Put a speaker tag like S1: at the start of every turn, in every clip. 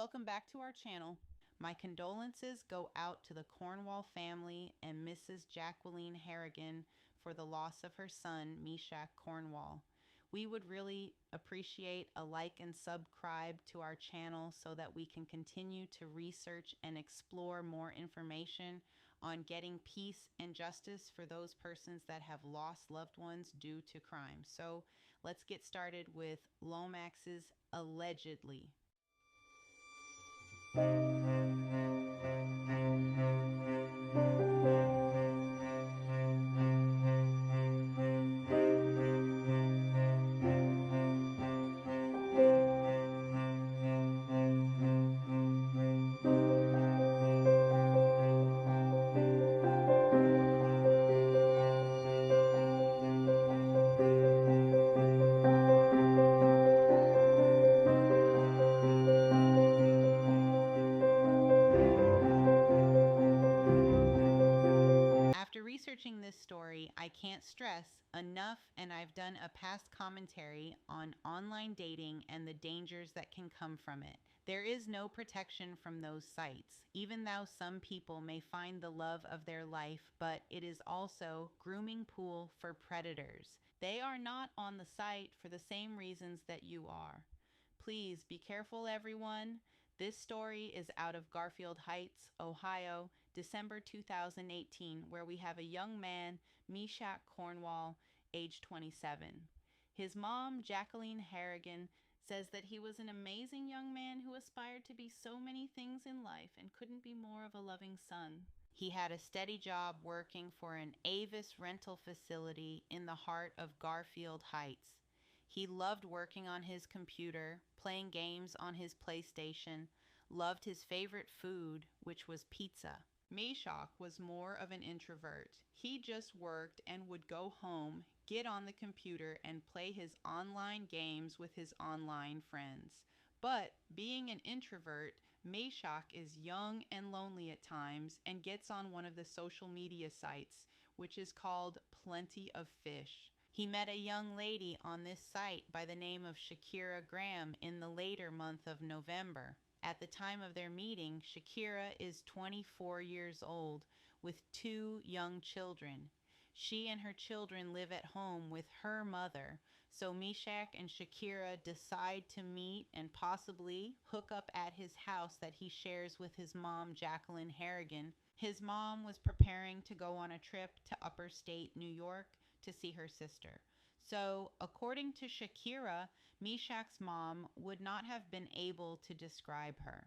S1: welcome back to our channel. My condolences go out to the Cornwall family and Mrs. Jacqueline Harrigan for the loss of her son, Meshach Cornwall. We would really appreciate a like and subscribe to our channel so that we can continue to research and explore more information on getting peace and justice for those persons that have lost loved ones due to crime. So let's get started with Lomax's allegedly. After researching this story, I can't stress enough, and I've done a past commentary on online dating and the dangers that can come from it. There is no protection from those sites, even though some people may find the love of their life, but it is also grooming pool for predators. They are not on the site for the same reasons that you are. Please be careful, everyone. This story is out of Garfield Heights, Ohio, December 2018, where we have a young man, Meshach Cornwall, age 27. His mom, Jacqueline Harrigan, says that he was an amazing young man who aspired to be so many things in life and couldn't be more of a loving son. He had a steady job working for an Avis rental facility in the heart of Garfield Heights. He loved working on his computer, playing games on his PlayStation, loved his favorite food, which was pizza. Meshach was more of an introvert. He just worked and would go home, get on the computer, and play his online games with his online friends. But being an introvert, Meshach is young and lonely at times and gets on one of the social media sites, which is called Plenty of Fish. He met a young lady on this site by the name of Shakira Graham in the later month of November. At the time of their meeting, Shakira is 24 years old with 2 young children. She and her children live at home with her mother, so Meshach and Shakira decide to meet and possibly hook up at his house that he shares with his mom, Jacqueline Harrigan. His mom was preparing to go on a trip to upper state New York to see her sister. So, according to Shakira, Meshach's mom would not have been able to describe her.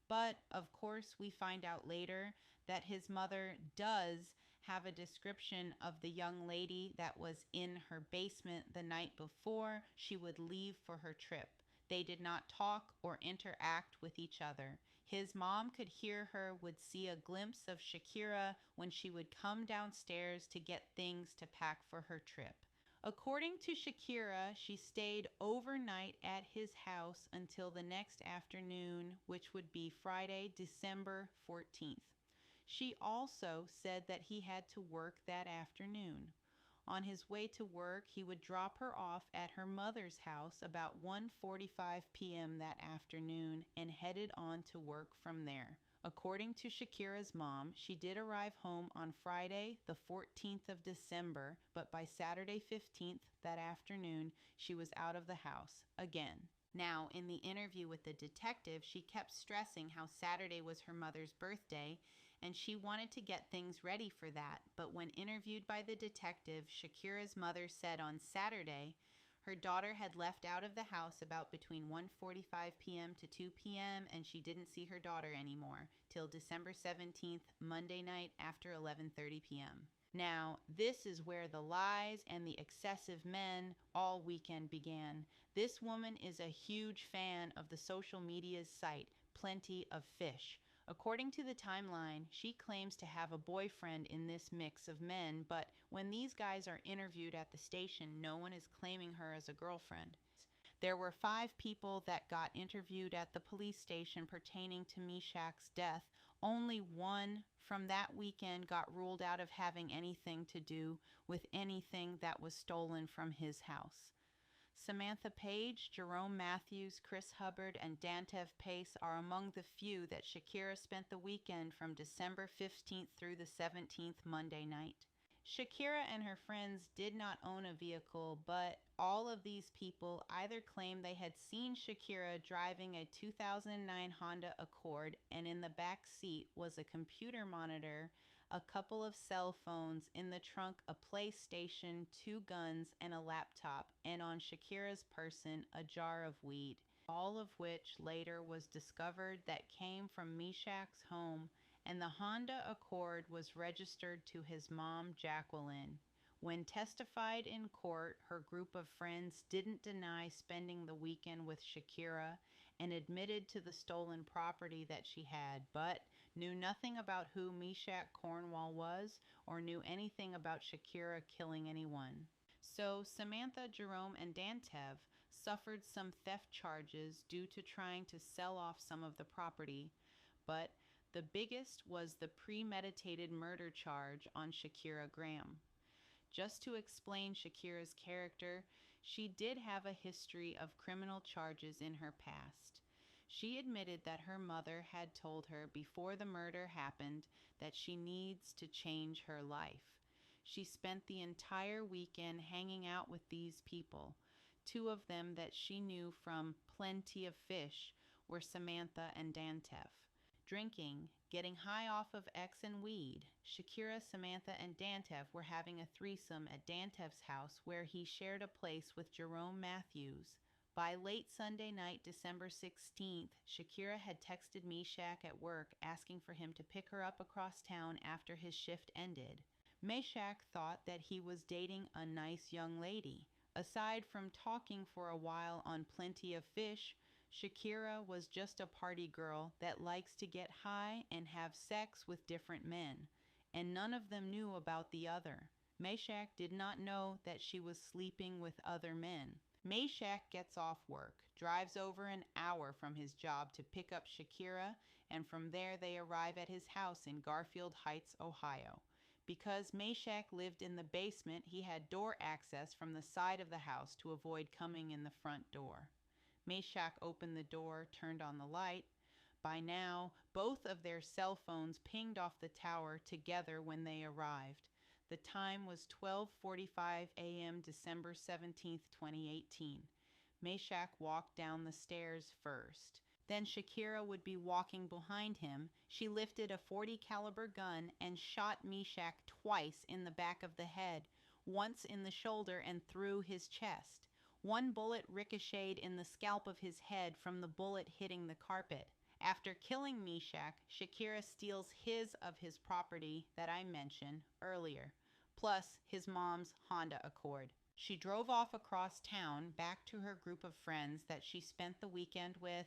S1: But, of course, we find out later that his mother does have a description of the young lady that was in her basement the night before she would leave for her trip. They did not talk or interact with each other. His mom could hear her, would see a glimpse of Shakira when she would come downstairs to get things to pack for her trip. According to Shakira, she stayed overnight at his house until the next afternoon, which would be Friday, December 14th. She also said that he had to work that afternoon. On his way to work, he would drop her off at her mother's house about 1:45 p.m. that afternoon and headed on to work from there. According to Shakira's mom, she did arrive home on Friday, the 14th of December, but by Saturday 15th that afternoon, she was out of the house again. Now, in the interview with the detective, she kept stressing how Saturday was her mother's birthday and she wanted to get things ready for that. But when interviewed by the detective, Shakira's mother said on Saturday her daughter had left out of the house about between 1:45 p.m. to 2 p.m. and she didn't see her daughter anymore till December 17th, Monday night after 11:30 p.m. Now, this is where the lies and the excessive men all weekend began. This woman is a huge fan of the social media site Plenty of Fish. According to the timeline, she claims to have a boyfriend in this mix of men, but when these guys are interviewed at the station, no one is claiming her as a girlfriend. There were 5 people that got interviewed at the police station pertaining to Meshach's death. Only one from that weekend got ruled out of having anything to do with anything that was stolen from his house. Samantha Page, Jerome Matthews, Chris Hubbard, and Dantev Pace are among the few that Shakira spent the weekend from December 15th through the 17th Monday night. Shakira and her friends did not own a vehicle, but all of these people either claimed they had seen Shakira driving a 2009 Honda Accord, and in the back seat was a computer monitor, a couple of cell phones, in the trunk a PlayStation, two guns, and a laptop, and on Shakira's person a jar of weed, all of which later was discovered that came from Meshach's home, and the Honda Accord was registered to his mom, Jacqueline. When testified in court, her group of friends didn't deny spending the weekend with Shakira and admitted to the stolen property that she had, but knew nothing about who Meshach Cornwall was or knew anything about Shakira killing anyone. So Samantha, Jerome, and Dantev suffered some theft charges due to trying to sell off some of the property, but the biggest was the premeditated murder charge on Shakira Graham. Just to explain Shakira's character, she did have a history of criminal charges in her past. She admitted that her mother had told her before the murder happened that she needs to change her life. She spent the entire weekend hanging out with these people. Two of them that she knew from Plenty of Fish were Samantha and Dantev. Drinking, getting high off of X and weed. Shakira, Samantha, and Dantev were having a threesome at Dantev's house where he shared a place with Jerome Matthews. By late Sunday night, December 16th, Shakira had texted Meshach at work asking for him to pick her up across town after his shift ended. Meshach thought that he was dating a nice young lady. Aside from talking for a while on Plenty of Fish, Shakira was just a party girl that likes to get high and have sex with different men, and none of them knew about the other. Meshach did not know that she was sleeping with other men. Meshach gets off work, drives over an hour from his job to pick up Shakira, and from there they arrive at his house in Garfield Heights, Ohio. Because Meshach lived in the basement, he had door access from the side of the house to avoid coming in the front door. Meshach opened the door, turned on the light. By now, both of their cell phones pinged off the tower together when they arrived. The time was 12:45 a.m. December 17th, 2018. Meshach walked down the stairs first. Then Shakira would be walking behind him. She lifted a .40 caliber gun and shot Meshach twice in the back of the head, once in the shoulder and through his chest. One bullet ricocheted in the scalp of his head from the bullet hitting the carpet. After killing Meshach, Shakira steals his of his property that I mentioned earlier, plus his mom's Honda Accord. She drove off across town back to her group of friends that she spent the weekend with,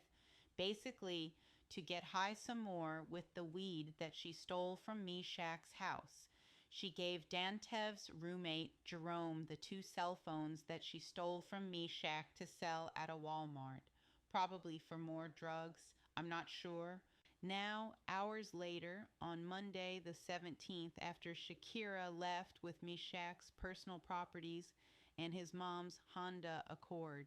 S1: basically to get high some more with the weed that she stole from Meshach's house. She gave Dantev's roommate, Jerome, the two cell phones that she stole from Meshach to sell at a Walmart, probably for more drugs, I'm not sure. Now, hours later, on Monday the 17th, after Shakira left with Meshach's personal properties and his mom's Honda Accord,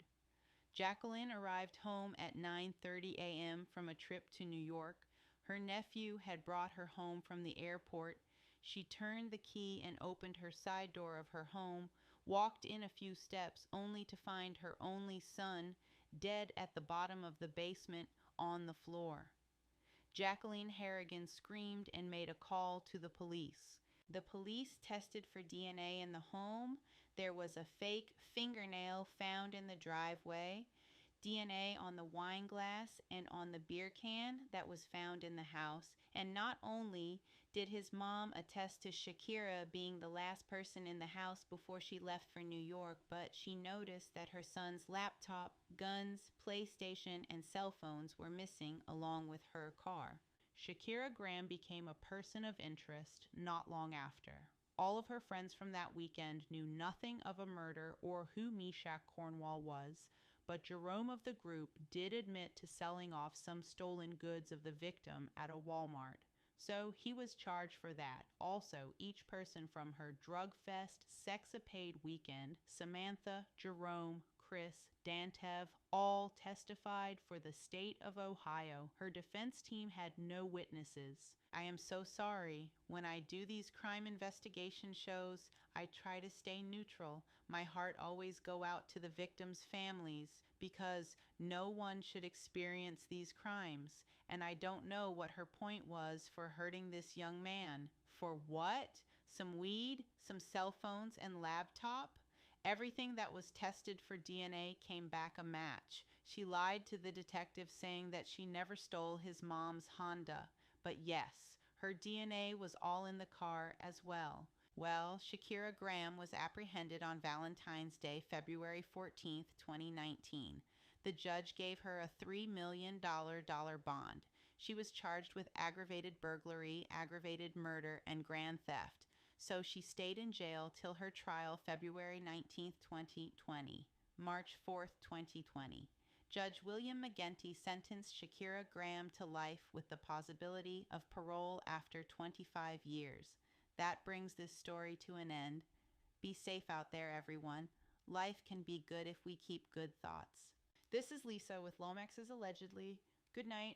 S1: Jacqueline arrived home at 9:30 a.m. from a trip to New York. Her nephew had brought her home from the airport. She turned the key and opened her side door of her home, walked in a few steps only to find her only son dead at the bottom of the basement on the floor. Jacqueline Harrigan screamed and made a call to the police. The police tested for DNA in the home. There was a fake fingernail found in the driveway, DNA on the wine glass and on the beer can that was found in the house. And not only did his mom attest to Shakira being the last person in the house before she left for New York, but she noticed that her son's laptop, guns, PlayStation, and cell phones were missing along with her car. Shakira Graham became a person of interest not long after. All of her friends from that weekend knew nothing of a murder or who Meshach Cornwall was, but Jerome of the group did admit to selling off some stolen goods of the victim at a Walmart. So he was charged for that. Also, each person from her drug fest, sexapade weekend, Samantha, Jerome, Chris, Dantev all testified for the state of Ohio. Her defense team had no witnesses. I am so sorry. When I do these crime investigation shows, I try to stay neutral. My heart always go out to the victims' families because no one should experience these crimes. And I don't know what her point was for hurting this young man. For what? Some weed, some cell phones, and laptop? Everything that was tested for DNA came back a match. She lied to the detective saying that she never stole his mom's Honda. But yes, her DNA was all in the car as well. Well, Shakira Graham was apprehended on Valentine's Day, February 14th, 2019. The judge gave her a $3 million bond. She was charged with aggravated burglary, aggravated murder, and grand theft. So she stayed in jail till her trial February 19th, 2020, March 4th, 2020. Judge William McGinty sentenced Shakira Graham to life with the possibility of parole after 25 years. That brings this story to an end. Be safe out there, everyone. Life can be good if we keep good thoughts. This is Lisa with Lomax's Allegedly. Good night.